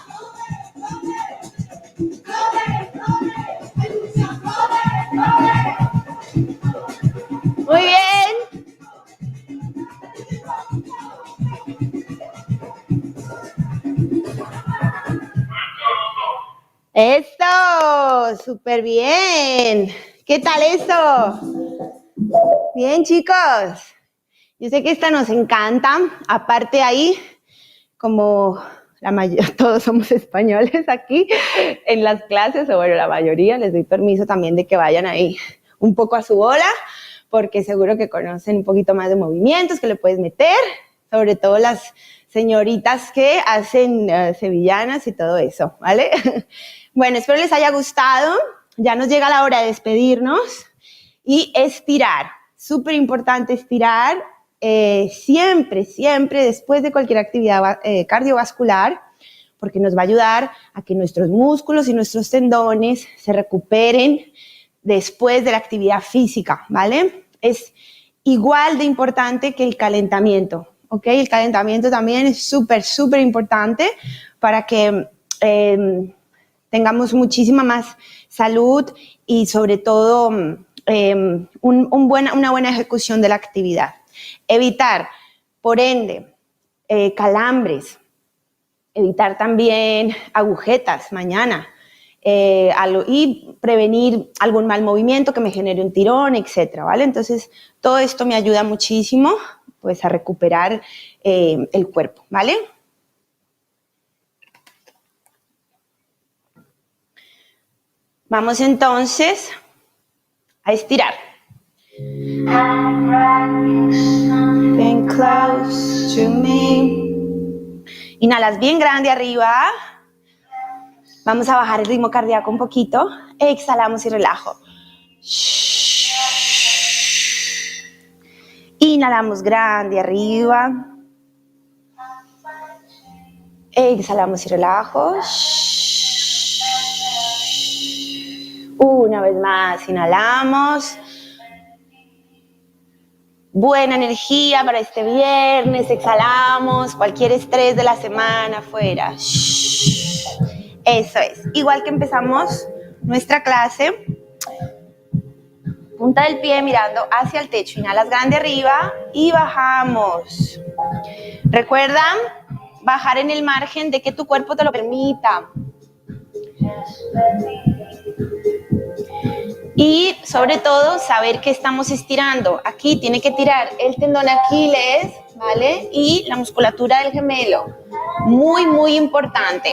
¡Eso! ¡Súper bien! ¿Qué tal eso? Bien, chicos. Yo sé que esta nos encanta. Aparte ahí, como todos somos españoles aquí en las clases, o bueno, la mayoría, les doy permiso también de que vayan ahí un poco a su bola, porque seguro que conocen un poquito más de movimientos que le puedes meter, sobre todo las señoritas que hacen sevillanas y todo eso, ¿vale? Bueno, espero les haya gustado. Ya nos llega la hora de despedirnos y estirar. Súper importante estirar siempre, siempre después de cualquier actividad cardiovascular, porque nos va a ayudar a que nuestros músculos y nuestros tendones se recuperen después de la actividad física, ¿vale? Es igual de importante que el calentamiento, ¿ok? El calentamiento también es súper, súper importante para que tengamos muchísima más salud y sobre todo una buena ejecución de la actividad. Evitar, por ende, calambres, evitar también agujetas mañana y prevenir algún mal movimiento que me genere un tirón, etcétera, ¿vale? Entonces, todo esto me ayuda muchísimo pues, a recuperar el cuerpo, ¿vale? Vamos entonces a estirar. Ven close to me. Inhalas bien grande arriba. Vamos a bajar el ritmo cardíaco un poquito. Exhalamos y relajo. Inhalamos grande arriba. Exhalamos y relajo. Una vez más, inhalamos. Buena energía para este viernes. Exhalamos. Cualquier estrés de la semana fuera. Eso es. Igual que empezamos nuestra clase. Punta del pie mirando hacia el techo. Inhalas grande arriba y bajamos. Recuerda bajar en el margen de que tu cuerpo te lo permita. Y sobre todo saber que estamos estirando. Aquí tiene que tirar el tendón Aquiles, ¿vale? Y la musculatura del gemelo. Muy, muy importante.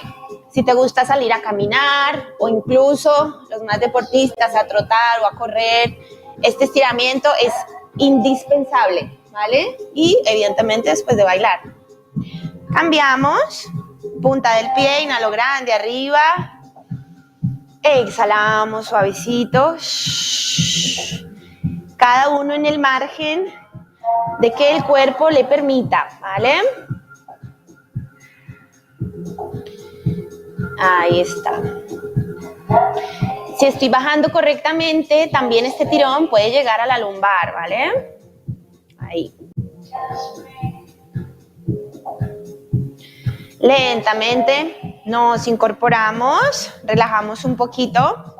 Si te gusta salir a caminar o incluso los más deportistas a trotar o a correr, este estiramiento es indispensable, ¿vale? Y evidentemente después de bailar. Cambiamos. Punta del pie, inhalo grande arriba. Exhalamos suavecito. Cada uno en el margen de que el cuerpo le permita, ¿vale? Ahí está. Si estoy bajando correctamente, también este tirón puede llegar a la lumbar, ¿vale? Ahí. Lentamente nos incorporamos, relajamos un poquito.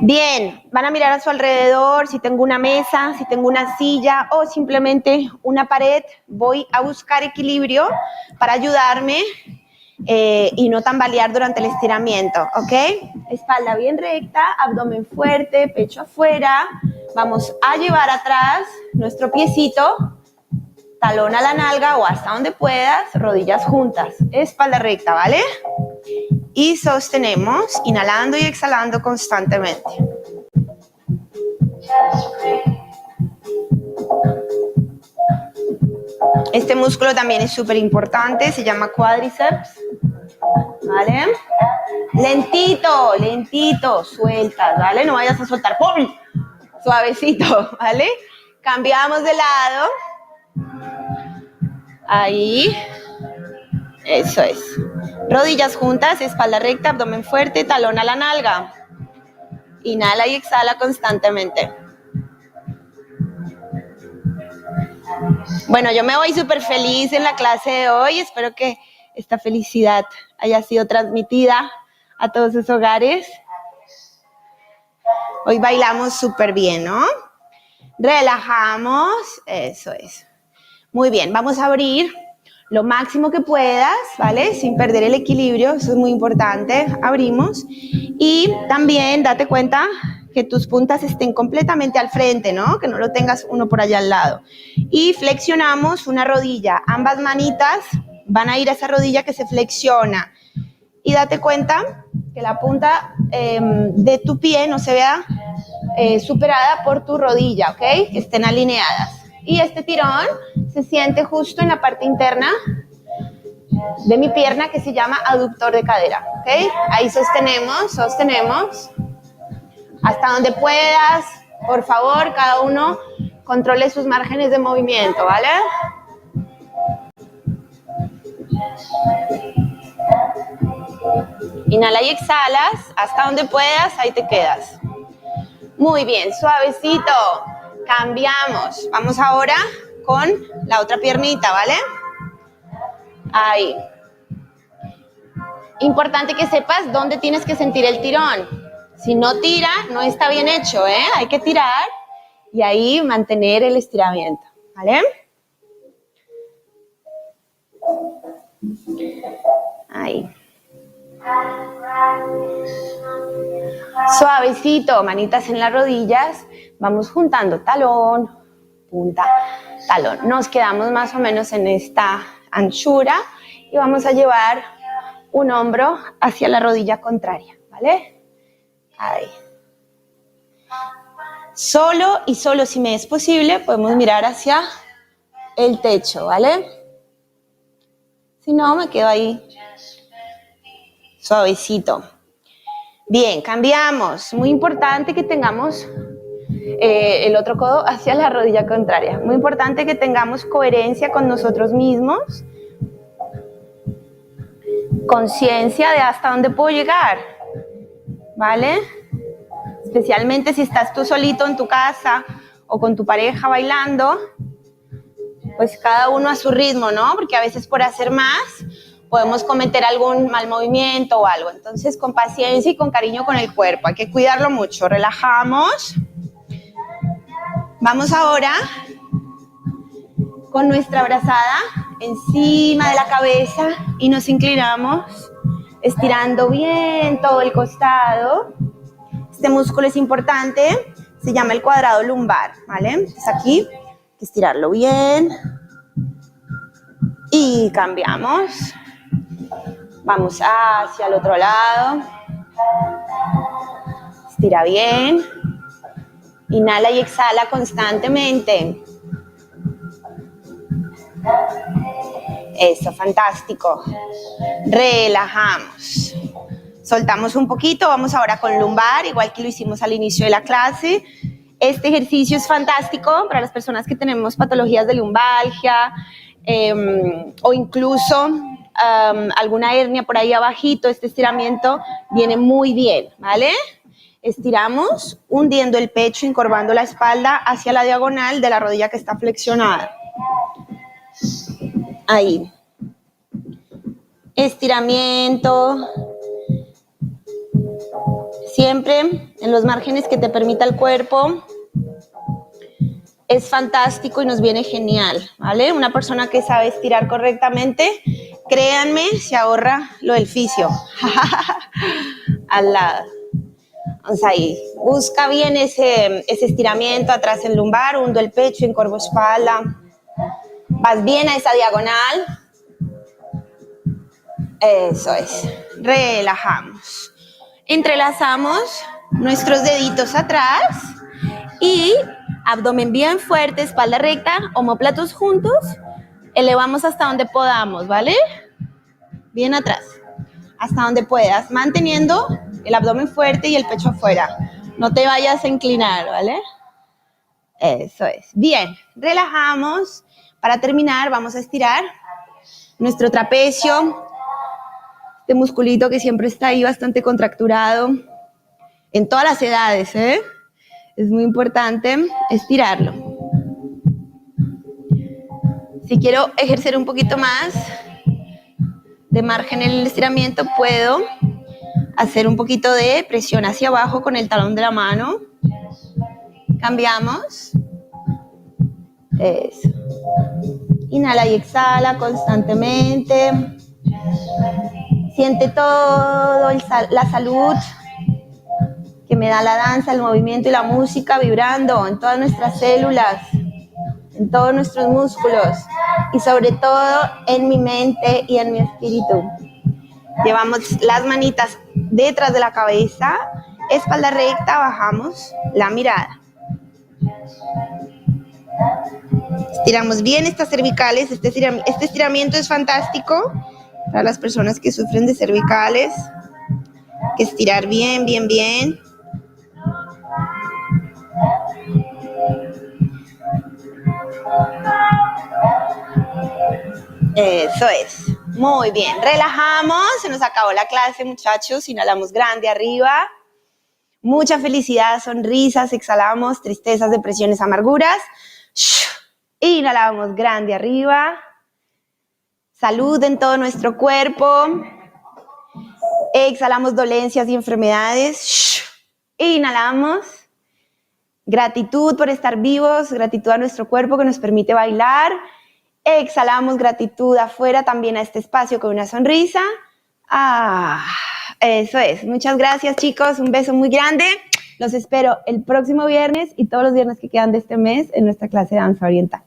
Bien, van a mirar a su alrededor, si tengo una mesa, si tengo una silla o simplemente una pared, voy a buscar equilibrio para ayudarme y no tambalear durante el estiramiento, ¿ok? Espalda bien recta, abdomen fuerte, pecho afuera. Vamos a llevar atrás nuestro piecito, talón a la nalga o hasta donde puedas, rodillas juntas, espalda recta, ¿vale? Y sostenemos, inhalando y exhalando constantemente. Este músculo también es súper importante, se llama cuádriceps, ¿vale? Lentito, lentito, sueltas, ¿vale? No vayas a soltar, ¡pum! Suavecito, ¿vale? Cambiamos de lado. Ahí. Eso es. Rodillas juntas, espalda recta, abdomen fuerte, talón a la nalga. Inhala y exhala constantemente. Bueno, yo me voy súper feliz en la clase de hoy. Espero que esta felicidad haya sido transmitida a todos sus hogares. Hoy bailamos súper bien, ¿no? Relajamos. Eso es. Muy bien, vamos a abrir lo máximo que puedas, ¿vale? Sin perder el equilibrio, eso es muy importante. Abrimos y también date cuenta que tus puntas estén completamente al frente, ¿no? Que no lo tengas uno por allá al lado. Y flexionamos una rodilla. Ambas manitas van a ir a esa rodilla que se flexiona. Y date cuenta que la punta de tu pie no se vea superada por tu rodilla, ¿ok? Que estén alineadas. Y este tirón se siente justo en la parte interna de mi pierna que se llama aductor de cadera, ¿ok? Ahí sostenemos. Hasta donde puedas, por favor, cada uno controle sus márgenes de movimiento, ¿vale? Inhala y exhalas, hasta donde puedas, ahí te quedas. Muy bien, suavecito, cambiamos. Vamos ahora con la otra piernita, ¿vale? Ahí. Importante que sepas dónde tienes que sentir el tirón. Si no tira, no está bien hecho, ¿eh? Hay que tirar y ahí mantener el estiramiento, ¿vale? Ahí. Suavecito, manitas en las rodillas. Vamos juntando talón, punta, talón. Nos quedamos más o menos en esta anchura y vamos a llevar un hombro hacia la rodilla contraria, ¿vale? Ahí. Solo y solo si me es posible podemos mirar hacia el techo, ¿vale? Si no, me quedo ahí suavecito. Bien, cambiamos. Muy importante que tengamos el otro codo hacia la rodilla contraria. Muy importante que tengamos coherencia con nosotros mismos. Conciencia de hasta dónde puedo llegar, ¿vale? Especialmente si estás tú solito en tu casa o con tu pareja bailando, pues cada uno a su ritmo, ¿no? Porque a veces por hacer más podemos cometer algún mal movimiento o algo. Entonces, con paciencia y con cariño con el cuerpo. Hay que cuidarlo mucho. Relajamos. Vamos ahora con nuestra abrazada encima de la cabeza y nos inclinamos, estirando bien todo el costado. Este músculo es importante, se llama el cuadrado lumbar, ¿vale? Entonces aquí hay que estirarlo bien y cambiamos. Vamos hacia el otro lado. Estira bien. Inhala y exhala constantemente. Eso, fantástico. Relajamos. Soltamos un poquito, vamos ahora con lumbar, igual que lo hicimos al inicio de la clase. Este ejercicio es fantástico para las personas que tenemos patologías de lumbalgia o incluso alguna hernia por ahí abajito. Este estiramiento viene muy bien, ¿vale? Estiramos, hundiendo el pecho, encorvando la espalda hacia la diagonal de la rodilla que está flexionada. Ahí. Estiramiento. Siempre en los márgenes que te permita el cuerpo. Es fantástico y nos viene genial, ¿vale? Una persona que sabe estirar correctamente, créanme, se ahorra lo del fisio. Al lado. Vamos ahí. Busca bien ese estiramiento atrás en lumbar, hundo el pecho, encorvo espalda. Vas bien a esa diagonal. Eso es. Relajamos. Entrelazamos nuestros deditos atrás y abdomen bien fuerte, espalda recta, omóplatos juntos. Elevamos hasta donde podamos, ¿vale? Bien atrás. Hasta donde puedas, manteniendo el abdomen fuerte y el pecho afuera. No te vayas a inclinar, ¿vale? Eso es. Bien, relajamos. Para terminar, vamos a estirar nuestro trapecio. Este musculito que siempre está ahí bastante contracturado. En todas las edades, ¿eh? Es muy importante estirarlo. Si quiero ejercer un poquito más de margen en el estiramiento, puedo hacer un poquito de presión hacia abajo con el talón de la mano. Cambiamos. Eso. Inhala y exhala constantemente. Siente todo la salud que me da la danza, el movimiento y la música vibrando en todas nuestras células, en todos nuestros músculos y sobre todo en mi mente y en mi espíritu. Llevamos las manitas detrás de la cabeza, espalda recta, bajamos la mirada. Estiramos bien estas cervicales. Este estiramiento es fantástico para las personas que sufren de cervicales. Hay que estirar bien, bien, bien. Eso es. Muy bien. Relajamos. Se nos acabó la clase, muchachos. Inhalamos grande arriba. Mucha felicidad, sonrisas. Exhalamos tristezas, depresiones, amarguras. Inhalamos grande arriba. Salud en todo nuestro cuerpo. Exhalamos dolencias y enfermedades. Inhalamos. Gratitud por estar vivos, gratitud a nuestro cuerpo que nos permite bailar. Exhalamos gratitud afuera también a este espacio con una sonrisa. Eso es. Muchas gracias, chicos. Un beso muy grande. Los espero el próximo viernes y todos los viernes que quedan de este mes en nuestra clase de danza oriental.